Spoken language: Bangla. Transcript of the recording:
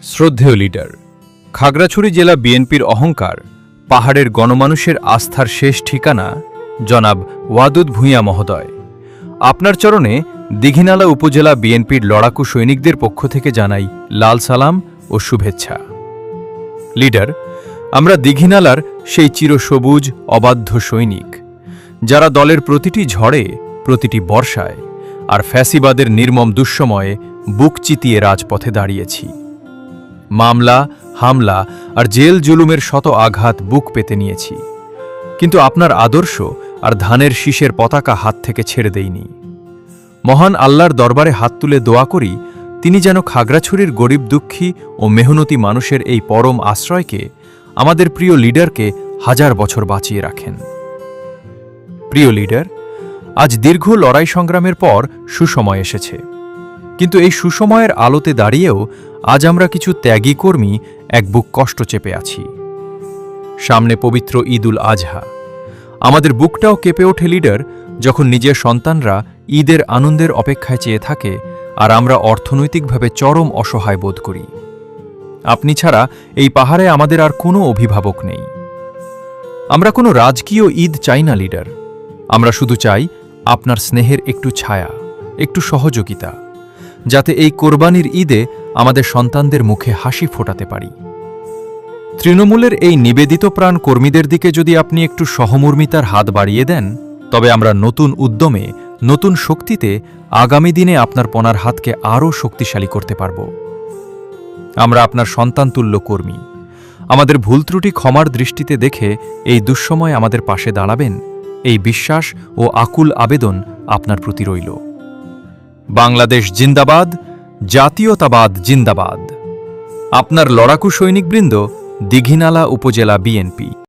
শ্রদ্ধেয় লিডার, খাগড়াছড়ি জেলা বিএনপির অহংকার, পাহাড়ের গণমানুষের আস্থার শেষ ঠিকানা জনাব ওয়াদুদ ভূঁইয়া মহোদয়, আপনার চরণে দীঘিনালা উপজেলা বিএনপির লড়াকু সৈনিকদের পক্ষ থেকে জানাই লাল সালাম ও শুভেচ্ছা। লিডার, আমরা দীঘিনালার সেই চিরসবুজ অবাধ্য সৈনিক, যারা দলের প্রতিটি ঝড়ে, প্রতিটি বর্ষায় আর ফ্যাসিবাদের নির্মম দুঃসময়ে বুক চিতিয়ে রাজপথে দাঁড়িয়েছি। মামলা, হামলা আর জেল জুলুমের শত আঘাত বুক পেতে নিয়েছি, কিন্তু আপনার আদর্শ আর ধানের শীষের পতাকা হাত থেকে ছেড়ে দেইনি। মহান আল্লাহর দরবারে হাত তুলে দোয়া করি, তিনি যেন খাগড়াছড়ির গরিব দুঃখী ও মেহনতি মানুষের এই পরম আশ্রয়কে, আমাদের প্রিয় লিডারকে হাজার বছর বাঁচিয়ে রাখেন। প্রিয় লিডার, আজ দীর্ঘ লড়াই সংগ্রামের পর সুসময় এসেছে, কিন্তু এই সুসময়ের আলোতে দাঁড়িয়েও আজ আমরা কিছু ত্যাগী কর্মী এক বুক কষ্ট চেপে আছি। সামনে পবিত্র ঈদুল আজহা, আমাদের বুকটাও কেঁপে ওঠে লিডার, যখন নিজের সন্তানরা ঈদের আনন্দের অপেক্ষায় চেয়ে থাকে আর আমরা অর্থনৈতিকভাবে চরম অসহায় বোধ করি। আপনি ছাড়া এই পাহাড়ে আমাদের আর কোনো অভিভাবক নেই। আমরা কোনো রাজকীয় ঈদ চাই না লিডার, আমরা শুধু চাই আপনার স্নেহের একটু ছায়া, একটু সহযোগিতা, যাতে এই কোরবানির ঈদে আমাদের সন্তানদের মুখে হাসি ফোটাতে পারি। তৃণমূলের এই নিবেদিত প্রাণ কর্মীদের দিকে যদি আপনি একটু সহমর্মিতার হাত বাড়িয়ে দেন, তবে আমরা নতুন উদ্যমে, নতুন শক্তিতে আগামী দিনে আপনার পনার হাতকে আরও শক্তিশালী করতে পারব। আমরা আপনার সন্তানতুল্য কর্মী, আমাদের ভুল ত্রুটি ক্ষমার দৃষ্টিতে দেখে এই দুঃসময়ে আমাদের পাশে দাঁড়াবেন, এই বিশ্বাস ও আকুল আবেদন আপনার প্রতি রইল। বাংলাদেশ জিন্দাবাদ, জাতীয়তাবাদ জিন্দাবাদ। আপনার লড়াকু সৈনিকবৃন্দ, দীঘিনালা উপজেলা বিএনপি।